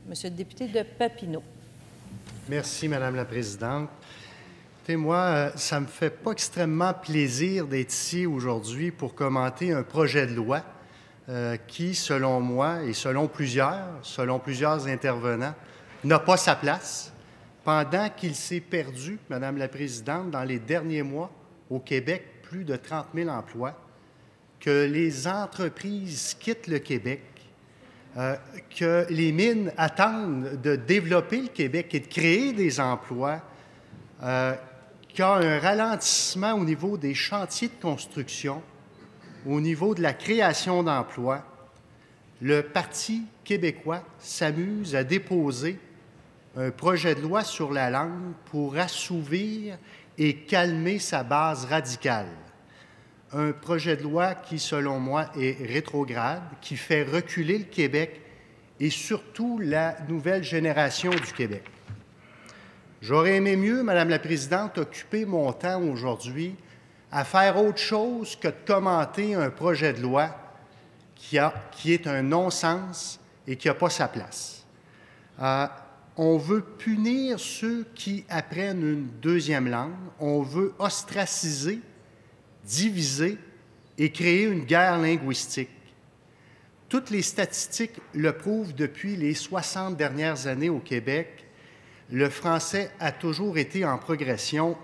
Monsieur le député de Papineau. Merci, Madame la Présidente. Écoutez, moi, ça ne me fait pas extrêmement plaisir d'être ici aujourd'hui pour commenter un projet de loi qui, selon moi et selon plusieurs intervenants, n'a pas sa place, pendant qu'il s'est perdu, Madame la Présidente, dans les derniers mois, au Québec, plus de 30 000 emplois, que les entreprises quittent le Québec, que les mines attendent de développer le Québec et de créer des emplois, qu'il y a un ralentissement au niveau des chantiers de construction, au niveau de la création d'emplois. Le Parti québécois s'amuse à déposer un projet de loi sur la langue pour assouvir et calmer sa base radicale. Un projet de loi qui, selon moi, est rétrograde, qui fait reculer le Québec et surtout la nouvelle génération du Québec. J'aurais aimé mieux, Madame la Présidente, occuper mon temps aujourd'hui à faire autre chose que de commenter un projet de loi qui est un non-sens et qui n'a pas sa place. On veut punir ceux qui apprennent une deuxième langue, on veut ostraciser, diviser et créer une guerre linguistique. Toutes les statistiques le prouvent depuis les 60 dernières années au Québec. Le français a toujours été en progression.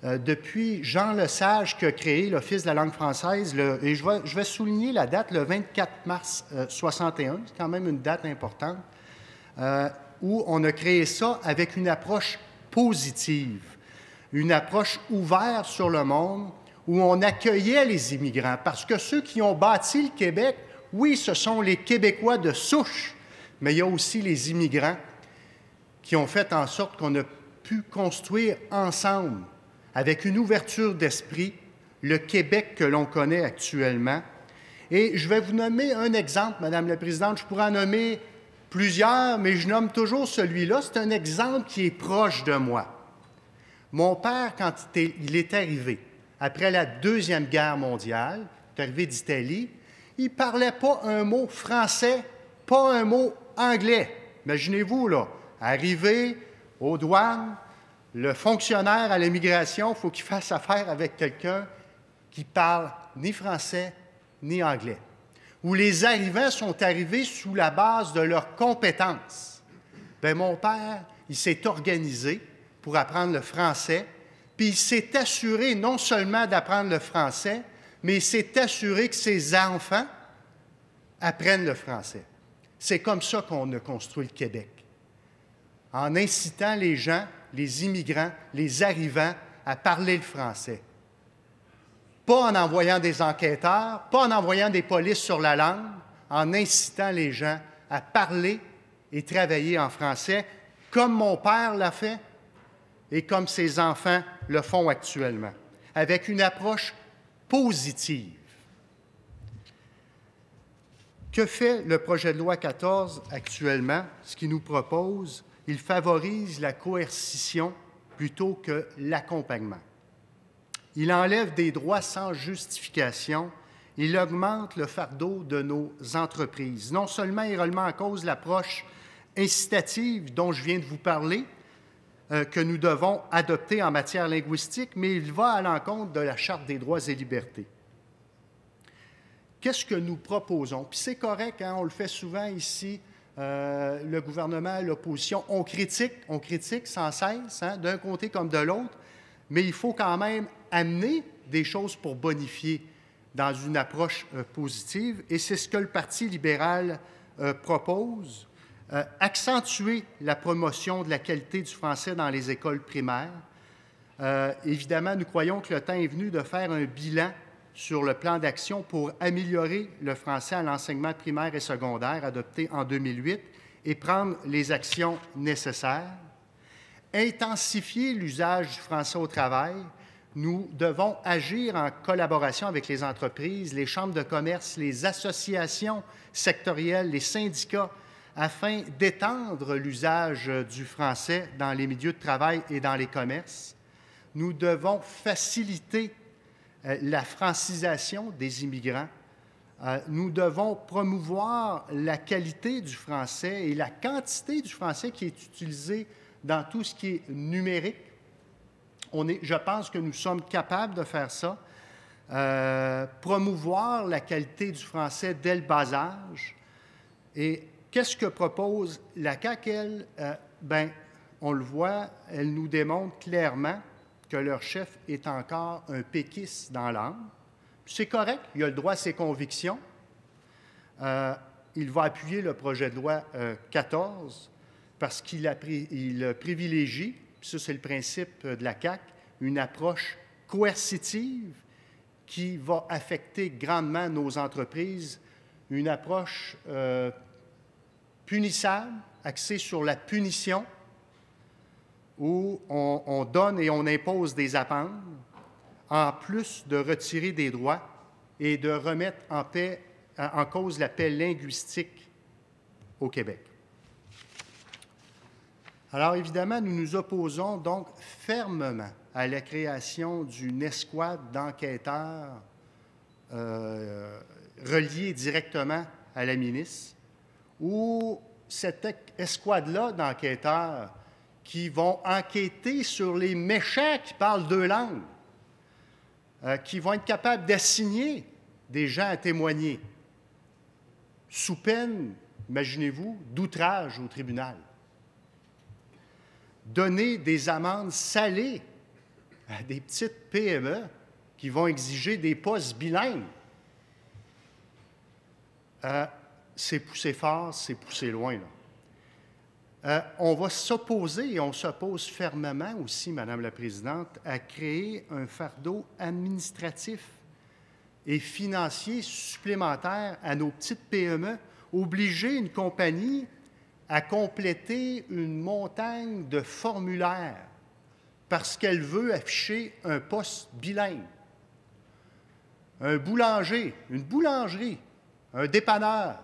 Depuis Jean Lesage qui a créé l'Office de la langue française, et je vais souligner la date, le 24 mars 61, c'est quand même une date importante, où on a créé ça avec une approche positive, une approche ouverte sur le monde, où on accueillait les immigrants, parce que ceux qui ont bâti le Québec, oui, ce sont les Québécois de souche, mais il y a aussi les immigrants qui ont fait en sorte qu'on a pu construire ensemble, avec une ouverture d'esprit, le Québec que l'on connaît actuellement. Et je vais vous nommer un exemple, Madame la Présidente. Je pourrais en nommer plusieurs, mais je nomme toujours celui-là. C'est un exemple qui est proche de moi. Mon père, quand il est arrivé, après la Deuxième Guerre mondiale, il est arrivé d'Italie, il ne parlait pas un mot français, pas un mot anglais. Imaginez-vous, là, arrivé aux douanes, le fonctionnaire à l'immigration, il faut qu'il fasse affaire avec quelqu'un qui parle ni français ni anglais. Où les arrivants sont arrivés sous la base de leurs compétences. Bien, mon père, il s'est organisé pour apprendre le français, puis il s'est assuré non seulement d'apprendre le français, mais il s'est assuré que ses enfants apprennent le français. C'est comme ça qu'on a construit le Québec, en incitant les gens, les immigrants, les arrivants à parler le français. Pas en envoyant des enquêteurs, pas en envoyant des polices sur la langue, en incitant les gens à parler et travailler en français, comme mon père l'a fait et comme ses enfants le font actuellement, avec une approche positive. Que fait le projet de loi 14 actuellement? Ce qu'il nous propose, il favorise la coercition plutôt que l'accompagnement. Il enlève des droits sans justification. Il augmente le fardeau de nos entreprises. Non seulement il remet en cause l'approche incitative dont je viens de vous parler, que nous devons adopter en matière linguistique, mais il va à l'encontre de la Charte des droits et libertés. Qu'est-ce que nous proposons? Puis c'est correct, hein, on le fait souvent ici, le gouvernement, l'opposition, on critique sans cesse, hein, d'un côté comme de l'autre, mais il faut quand même amener des choses pour bonifier dans une approche positive, et c'est ce que le Parti libéral propose. Accentuer la promotion de la qualité du français dans les écoles primaires. Évidemment, nous croyons que le temps est venu de faire un bilan sur le plan d'action pour améliorer le français à l'enseignement primaire et secondaire adopté en 2008 et prendre les actions nécessaires. Intensifier l'usage du français au travail. Nous devons agir en collaboration avec les entreprises, les chambres de commerce, les associations sectorielles, les syndicats, afin d'étendre l'usage du français dans les milieux de travail et dans les commerces. Nous devons faciliter la francisation des immigrants Nous devons promouvoir la qualité du français et la quantité du français qui est utilisé dans tout ce qui est numérique. Je pense que nous sommes capables de faire ça. Promouvoir la qualité du français dès le bas âge. Et qu'est-ce que propose la CAQ, elle? On le voit, elle nous démontre clairement que leur chef est encore un péquiste dans l'âme. C'est correct, il a le droit à ses convictions. Il va appuyer le projet de loi 14 parce qu'il privilégie, puis ça c'est le principe de la CAQ, une approche coercitive qui va affecter grandement nos entreprises, une approche punissable, axée sur la punition, où on donne et on impose des amendes, en plus de retirer des droits et de remettre en cause la paix linguistique au Québec. Alors, évidemment, nous nous opposons donc fermement à la création d'une escouade d'enquêteurs reliés directement à la ministre, ou cette escouade-là d'enquêteurs qui vont enquêter sur les méchants qui parlent deux langues, qui vont être capables d'assigner des gens à témoigner, sous peine, imaginez-vous, d'outrage au tribunal. Donner des amendes salées à des petites PME qui vont exiger des postes bilingues. C'est poussé fort, c'est poussé loin, là. On va s'opposer, et on s'oppose fermement aussi, Madame la Présidente, à créer un fardeau administratif et financier supplémentaire à nos petites PME, obliger une compagnie à compléter une montagne de formulaires parce qu'elle veut afficher un poste bilingue. Un boulanger, une boulangerie, un dépanneur,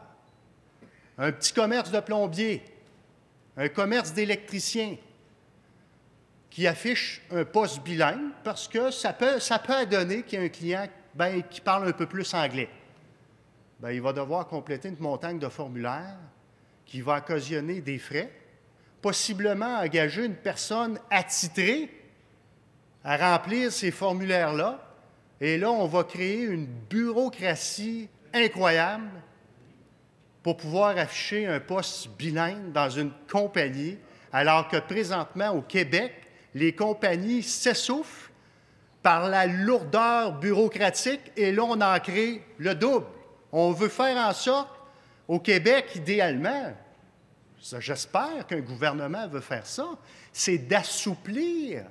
un petit commerce de plombier, un commerce d'électricien qui affiche un poste bilingue parce que ça peut donner qu'il y a un client qui parle un peu plus anglais. Il va devoir compléter une montagne de formulaires qui va occasionner des frais, possiblement engager une personne attitrée à remplir ces formulaires-là. Et là, on va créer une bureaucratie incroyable pour pouvoir afficher un poste bilingue dans une compagnie, alors que présentement, au Québec, les compagnies s'essoufflent par la lourdeur bureaucratique et là, on en crée le double. On veut faire en sorte, au Québec, idéalement, j'espère qu'un gouvernement veut faire ça, c'est d'assouplir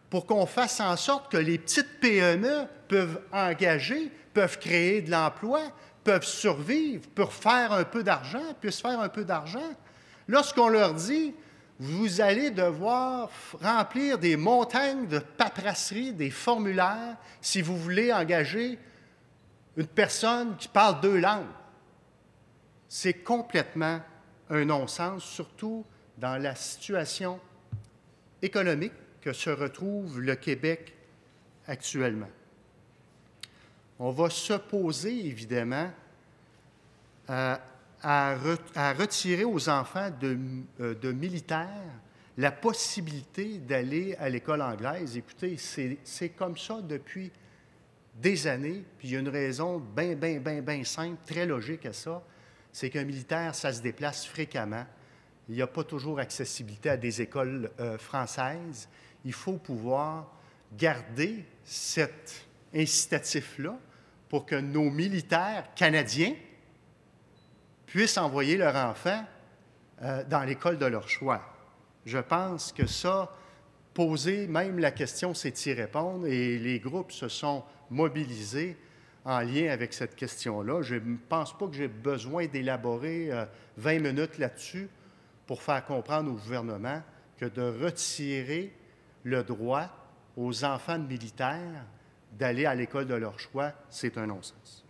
pour qu'on fasse en sorte que les petites PME peuvent engager, peuvent créer de l'emploi, peuvent survivre, peuvent faire un peu d'argent, Lorsqu'on leur dit, vous allez devoir remplir des montagnes de paperasserie, des formulaires, si vous voulez engager une personne qui parle deux langues. C'est complètement un non-sens, surtout dans la situation économique que se retrouve le Québec actuellement. On va s'opposer, évidemment, à retirer aux enfants de militaires la possibilité d'aller à l'école anglaise. Écoutez, c'est comme ça depuis des années, puis il y a une raison bien simple, très logique à ça, c'est qu'un militaire, ça se déplace fréquemment. Il n'y a pas toujours accessibilité à des écoles françaises. Il faut pouvoir garder cet incitatif-là pour que nos militaires canadiens puissent envoyer leurs enfants dans l'école de leur choix. Je pense que ça, poser même la question, c'est y répondre, et les groupes se sont mobilisés en lien avec cette question-là. Je ne pense pas que j'ai besoin d'élaborer 20 minutes là-dessus pour faire comprendre au gouvernement que de retirer le droit aux enfants de militaires d'aller à l'école de leur choix, c'est un non-sens.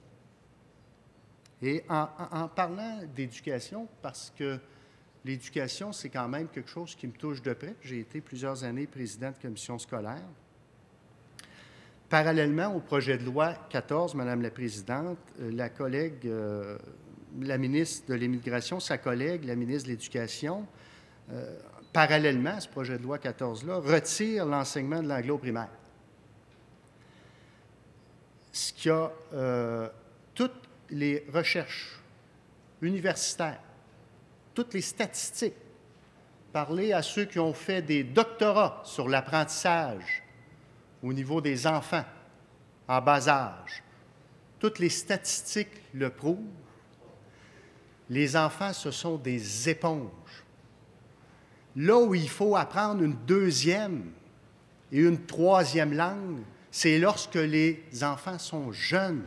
Et en parlant d'éducation, parce que l'éducation, c'est quand même quelque chose qui me touche de près. J'ai été plusieurs années président de commission scolaire. parallèlement au projet de loi 14, Madame la Présidente, la collègue, la ministre de l'Immigration, sa collègue, la ministre de l'Éducation, parallèlement à ce projet de loi 14-là, retire l'enseignement de l'anglais au primaire. Ce qui a toutes les recherches universitaires, toutes les statistiques, parler à ceux qui ont fait des doctorats sur l'apprentissage au niveau des enfants en bas âge. Toutes les statistiques le prouvent. Les enfants, ce sont des éponges. Là où il faut apprendre une deuxième et une troisième langue, c'est lorsque les enfants sont jeunes.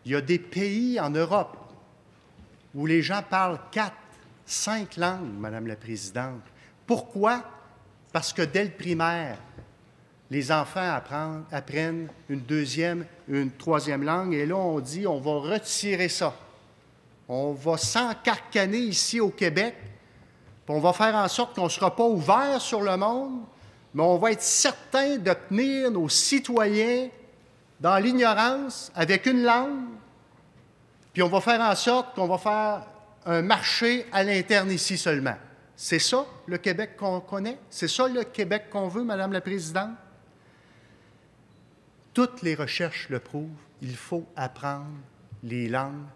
Il y a des pays en Europe où les gens parlent 4, 5 langues, Madame la Présidente. Pourquoi? Parce que dès le primaire, les enfants apprennent une deuxième, une troisième langue, et là, on dit, on va retirer ça. On va s'encarcaner ici au Québec, puis on va faire en sorte qu'on ne sera pas ouvert sur le monde, mais on va être certain de tenir nos citoyens dans l'ignorance avec une langue, puis on va faire en sorte qu'on va faire un marché à l'interne ici seulement. C'est ça le Québec qu'on connaît? C'est ça le Québec qu'on veut, Madame la Présidente? Toutes les recherches le prouvent, il faut apprendre les langues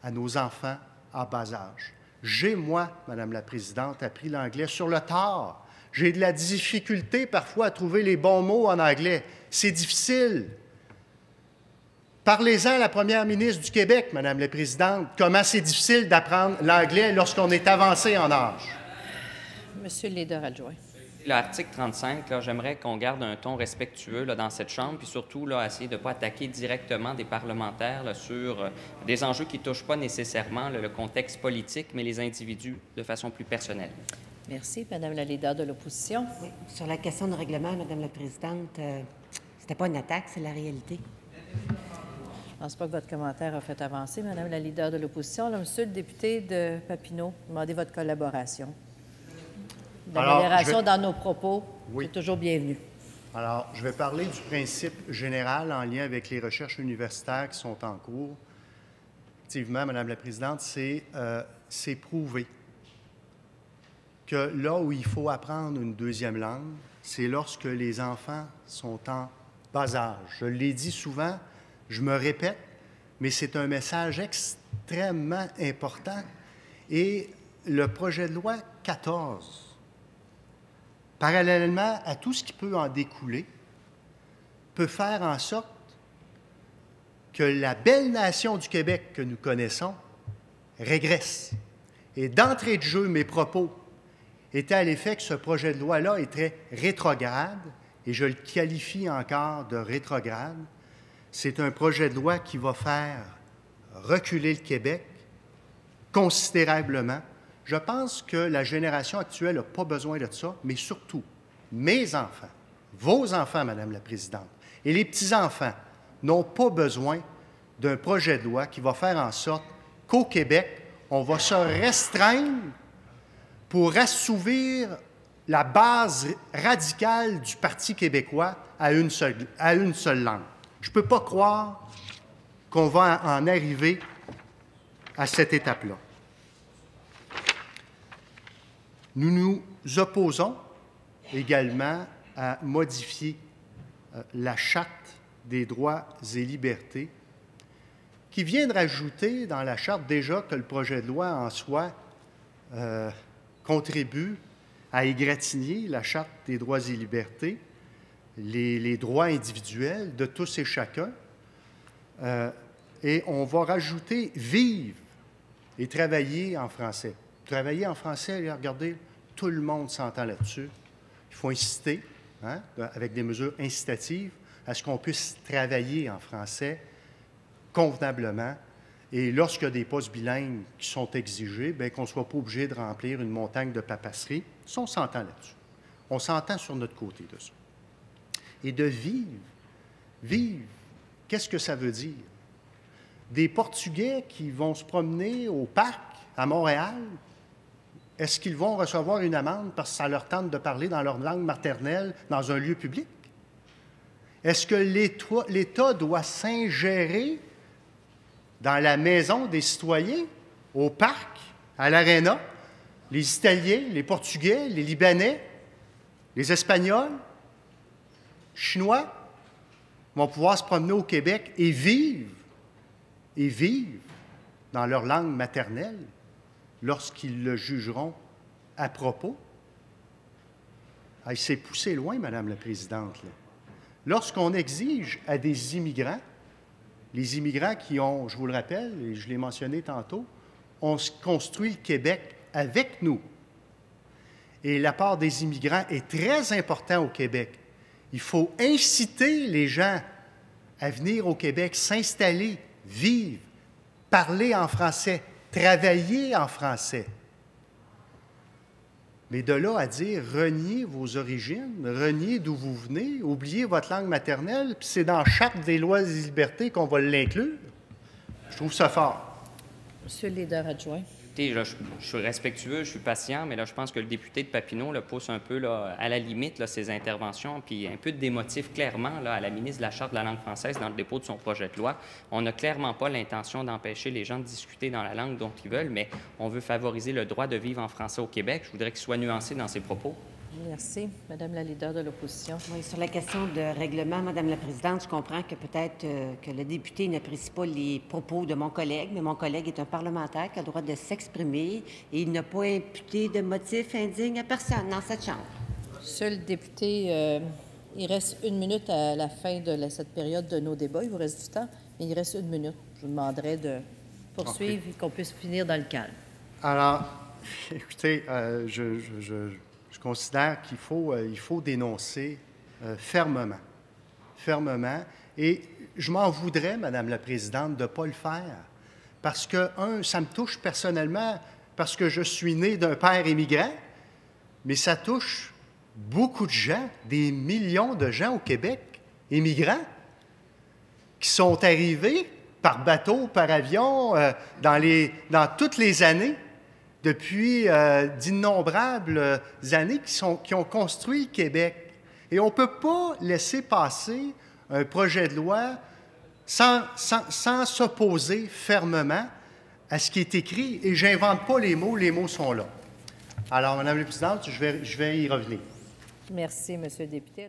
à nos enfants à bas âge. J'ai, moi, Madame la Présidente, appris l'anglais sur le tard. J'ai de la difficulté parfois à trouver les bons mots en anglais. C'est difficile. Parlez-en à la première ministre du Québec, Madame la Présidente, comment c'est difficile d'apprendre l'anglais lorsqu'on est avancé en âge. Monsieur le leader adjoint. L'article 35, j'aimerais qu'on garde un ton respectueux là, dans cette Chambre, puis surtout là, essayer de ne pas attaquer directement des parlementaires là, sur des enjeux qui ne touchent pas nécessairement là, le contexte politique, mais les individus de façon plus personnelle. Merci. Madame la leader de l'opposition. Oui, sur la question de règlement, Madame la Présidente, c'était pas une attaque, c'est la réalité. Je ne pense pas que votre commentaire a fait avancer, Madame la leader de l'opposition. Monsieur le député de Papineau, demandez votre collaboration. L'amélioration dans nos propos, oui. C'est toujours bienvenu. Alors, je vais parler du principe général en lien avec les recherches universitaires qui sont en cours. Effectivement, Madame la Présidente, c'est prouvé que là où il faut apprendre une deuxième langue, c'est lorsque les enfants sont en bas âge. Je l'ai dit souvent, je me répète, mais c'est un message extrêmement important. Et le projet de loi 14, parallèlement à tout ce qui peut en découler, peut faire en sorte que la belle nation du Québec que nous connaissons régresse. Et d'entrée de jeu, mes propos étaient à l'effet que ce projet de loi-là est très rétrograde, et je le qualifie encore de rétrograde. C'est un projet de loi qui va faire reculer le Québec considérablement. Je pense que la génération actuelle n'a pas besoin de ça, mais surtout, mes enfants, vos enfants, Madame la Présidente, et les petits-enfants n'ont pas besoin d'un projet de loi qui va faire en sorte qu'au Québec, on va se restreindre pour assouvir la base radicale du Parti québécois à une seule langue. Je ne peux pas croire qu'on va en arriver à cette étape-là. Nous nous opposons également à modifier la Charte des droits et libertés qui vient de rajouter dans la Charte déjà que le projet de loi en soi contribue à égratigner la Charte des droits et libertés, les droits individuels de tous et chacun. Et on va rajouter « vivre » et « travailler en français ». Travailler en français, regardez, tout le monde s'entend là-dessus. Il faut inciter, hein, avec des mesures incitatives, à ce qu'on puisse travailler en français convenablement. Et lorsqu'il y a des postes bilingues qui sont exigés, bien, qu'on ne soit pas obligé de remplir une montagne de papasserie. Ça, on s'entend là-dessus. On s'entend sur notre côté de ça. Et de vivre. Vivre, qu'est-ce que ça veut dire? Des Portugais qui vont se promener au parc à Montréal, est-ce qu'ils vont recevoir une amende parce que ça leur tente de parler dans leur langue maternelle dans un lieu public? Est-ce que l'État doit s'ingérer dans la maison des citoyens, au parc, à l'aréna? Les Italiens, les Portugais, les Libanais, les Espagnols, Chinois vont pouvoir se promener au Québec et vivre dans leur langue maternelle lorsqu'ils le jugeront à propos. Ah, il s'est poussé loin, Madame la Présidente. Lorsqu'on exige à des immigrants, les immigrants qui ont, je vous le rappelle, et je l'ai mentionné tantôt, ont construit le Québec avec nous. Et l'apport des immigrants est très important au Québec. Il faut inciter les gens à venir au Québec, s'installer, vivre, parler en français, travailler en français. Mais de là à dire renier vos origines, renier d'où vous venez, oublier votre langue maternelle, puis c'est dans la Charte des lois et libertés qu'on va l'inclure, je trouve ça fort. Monsieur le leader adjoint. Écoutez, là, je suis respectueux, je suis patient, mais là, je pense que le député de Papineau là, pousse un peu là, à la limite là, ses interventions, puis un peu de démotive clairement là, à la ministre de la Charte de la langue française dans le dépôt de son projet de loi. On n'a clairement pas l'intention d'empêcher les gens de discuter dans la langue dont ils veulent, mais on veut favoriser le droit de vivre en français au Québec. Je voudrais qu'il soit nuancé dans ses propos. Merci. Madame la leader de l'opposition. Oui, sur la question de règlement, Madame la Présidente, je comprends que peut-être que le député n'apprécie pas les propos de mon collègue, mais mon collègue est un parlementaire qui a le droit de s'exprimer et il n'a pas imputé de motif indigne à personne dans cette Chambre. Monsieur le député, il reste 1 minute à la fin de cette période de nos débats. Il vous reste du temps, mais il reste 1 minute. Je vous demanderai de poursuivre et qu'on puisse finir dans le calme. Alors, écoutez, je considère qu'il faut dénoncer fermement. Et je m'en voudrais, Madame la Présidente, de ne pas le faire. Parce que, ça me touche personnellement, parce que je suis né d'un père immigrant, mais ça touche beaucoup de gens, des millions de gens au Québec, immigrants, qui sont arrivés par bateau, par avion, dans toutes les années, depuis d'innombrables années qui ont construit le Québec. Et on ne peut pas laisser passer un projet de loi sans s'opposer fermement à ce qui est écrit. Et je n'invente pas les mots sont là. Alors, Madame la Présidente, je vais y revenir. Merci, Monsieur le député.